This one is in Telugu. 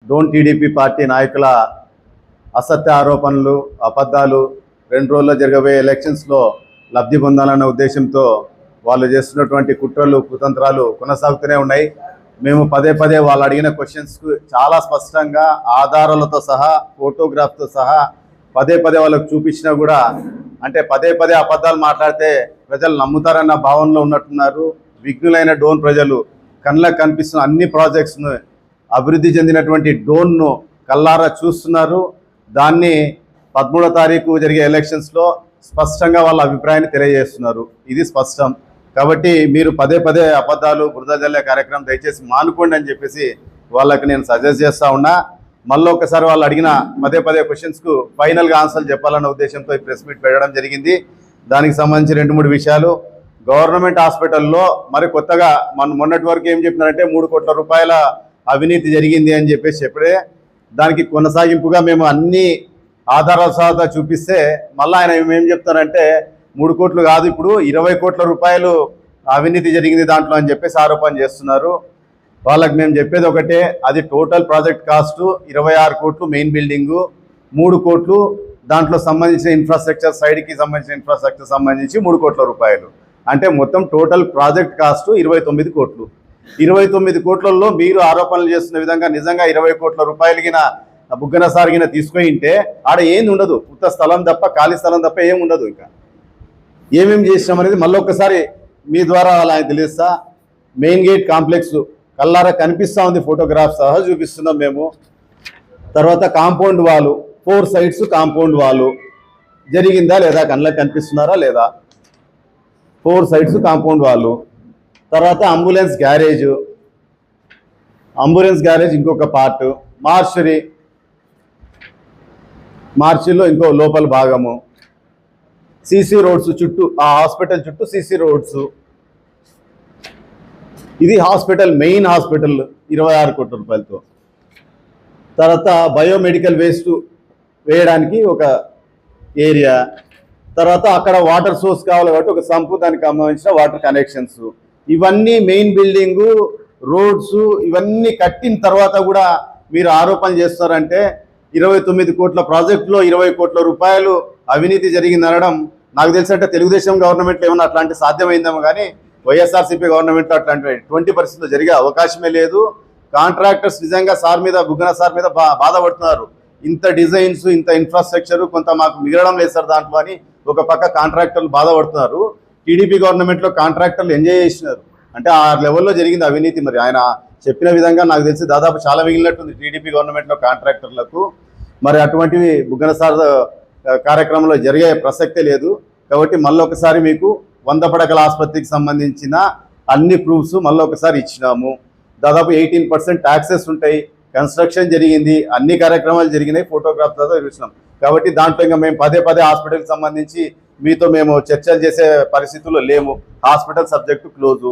డోన్ టీడీపీ పార్టీ నాయకుల అసత్య ఆరోపణలు, అబద్ధాలు 2 రోజుల్లో జరగబోయే ఎలక్షన్స్లో లబ్ధి పొందాలన్న ఉద్దేశంతో వాళ్ళు చేస్తున్నటువంటి కుట్రలు, కుతంత్రాలు కొనసాగుతూనే ఉన్నాయి. మేము పదే పదే వాళ్ళు అడిగిన క్వశ్చన్స్కు చాలా స్పష్టంగా ఆధారాలతో సహా, ఫోటోగ్రాఫ్తో సహా పదే పదే వాళ్ళకు చూపించినా కూడా అంటే పదే పదే అబద్ధాలు మాట్లాడితే ప్రజలు నమ్ముతారన్న భావనలో ఉన్నట్టున్నారు. విఘ్నులైన డోన్ ప్రజలు కళ్ళకు కనిపిస్తున్న అన్ని ప్రాజెక్ట్స్ను, అభివృద్ధి చెందినటువంటి డోన్ను కళ్ళారా చూస్తున్నారు. దాన్ని 13వ తారీఖు జరిగే ఎలక్షన్స్లో స్పష్టంగా వాళ్ళ అభిప్రాయాన్ని తెలియజేస్తున్నారు. ఇది స్పష్టం. కాబట్టి మీరు పదే పదే అబద్ధాలు, బురద జల్లే కార్యక్రమం దయచేసి మానుకోండి అని చెప్పేసి వాళ్ళకి నేను సజెస్ట్ చేస్తూ ఉన్నా. మళ్ళీ ఒకసారి వాళ్ళు అడిగిన పదే పదే క్వశ్చన్స్కు ఫైనల్గా ఆన్సర్లు చెప్పాలన్న ఉద్దేశంతో ఈ ప్రెస్ మీట్ పెట్టడం జరిగింది. దానికి సంబంధించి 2-3 విషయాలు. గవర్నమెంట్ హాస్పిటల్లో మరి కొత్తగా మొన్నటి వరకు ఏం చెప్పినారంటే 3 కోట్ల రూపాయల అవినీతి జరిగింది అని చెప్పేసి చెప్పే దానికి కొనసాగింపుగా మేము అన్ని ఆధారాల సహా చూపిస్తే మళ్ళీ ఆయన ఏం చెప్తారంటే 3 కోట్లు కాదు, ఇప్పుడు 20 కోట్ల రూపాయలు అవినీతి జరిగింది దాంట్లో అని చెప్పేసి ఆరోపణ చేస్తున్నారు. వాళ్ళకి మేము చెప్పేది ఒకటే, అది టోటల్ ప్రాజెక్ట్ కాస్ట్ 26 కోట్లు మెయిన్ బిల్డింగు, 3 కోట్లు దాంట్లో సంబంధించిన ఇన్ఫ్రాస్ట్రక్చర్, సైడ్కి సంబంధించిన ఇన్ఫ్రాస్ట్రక్చర్ సంబంధించి 3 కోట్ల రూపాయలు. అంటే మొత్తం టోటల్ ప్రాజెక్ట్ కాస్ట్ 29 కోట్లు. 29 కోట్లలో మీరు ఆరోపణలు చేస్తున్న విధంగా నిజంగా 20 కోట్ల రూపాయలకిన బుగ్గన సారిగిన తీసుకొని ఉంటే ఆడ ఏంది ఉండదు, ఉత్త స్థలం తప్ప, ఖాళీ స్థలం తప్ప ఏమి ఉండదు. ఇంకా ఏమేమి చేసినాం అనేది మళ్ళీ ఒక్కసారి మీ ద్వారా ఆయన తెలియస్తా. మెయిన్ గేట్ కాంప్లెక్స్ కల్లారా కనిపిస్తూ ఉంది, ఫోటోగ్రాఫ్ సహా చూపిస్తున్నాం మేము. తర్వాత కాంపౌండ్ వాలు, 4 సైడ్స్ కాంపౌండ్ వాలు జరిగిందా లేదా, కళ్ళకి కనిపిస్తున్నారా లేదా, 4 సైడ్స్ కాంపౌండ్ వాళ్ళు. తర్వాత అంబులెన్స్ గ్యారేజ్ ఇంకొక పార్ట్, మార్చిలో ఇంకో లోపల భాగము, సీసీ రోడ్స్ చుట్టూ, ఆ హాస్పిటల్ చుట్టూ సీసీ రోడ్స్. ఇది హాస్పిటల్, మెయిన్ హాస్పిటల్ 26 కోట్ల రూపాయలతో. తర్వాత బయోమెడికల్ వేస్ట్ వేయడానికి ఒక ఏరియా. తర్వాత అక్కడ వాటర్ సోర్స్ కావాలి కాబట్టి ఒక సంపు, దానికి సంబంధించిన వాటర్ కనెక్షన్స్. ఇవన్నీ మెయిన్ బిల్డింగు, రోడ్స్ ఇవన్నీ కట్టిన తర్వాత కూడా మీరు ఆరోపణ చేస్తారంటే 29 కోట్ల ప్రాజెక్టులో 20 కోట్ల రూపాయలు అవినీతి జరిగిందనడం నాకు తెలిసినట్టే తెలుగుదేశం గవర్నమెంట్లో ఏమన్నా అట్లాంటి సాధ్యమైందేమో, కానీ వైఎస్ఆర్సీపీ గవర్నమెంట్లో అట్లాంటి 20 పరిస్థితులు జరిగే అవకాశమే లేదు. కాంట్రాక్టర్స్ నిజంగా సార్ మీద, బుగ్గన సార్ మీద బాధపడుతున్నారు. ఇంత డిజైన్స్, ఇంత ఇన్ఫ్రాస్ట్రక్చర్ కొంత మాకు మిగలడం లేదు సార్ దాంట్లో అని ఒక పక్క కాంట్రాక్టర్లు బాధపడుతున్నారు. టీడీపీ గవర్నమెంట్లో కాంట్రాక్టర్లు ఎంజాయ్ చేసినారు. అంటే ఆ లెవెల్లో జరిగింది అవినీతి. మరి ఆయన చెప్పిన విధంగా నాకు తెలిసి దాదాపు చాలా మిగిలినట్టుంది టీడీపీ గవర్నమెంట్లో కాంట్రాక్టర్లకు. మరి అటువంటివి బుగ్గన సార్ కార్యక్రమంలో జరిగే ప్రసక్తే లేదు. కాబట్టి మళ్ళీ ఒకసారి మీకు 100 పడకల ఆసుపత్రికి సంబంధించిన అన్ని ప్రూఫ్స్ మళ్ళీ ఒకసారి ఇచ్చినాము. దాదాపు 18% ట్యాక్సెస్ ఉంటాయి, కన్స్ట్రక్షన్ జరిగింది, అన్ని కార్యక్రమాలు జరిగినాయి, ఫోటోగ్రాఫ్ ద్వారా చూసినాం. కాబట్టి దాంట్లో ఇంకా మేము పదే పదే హాస్పిటల్కి సంబంధించి మీతో మేము చర్చలు చేసే పరిస్థితుల్లో లేము. Hospital subject close.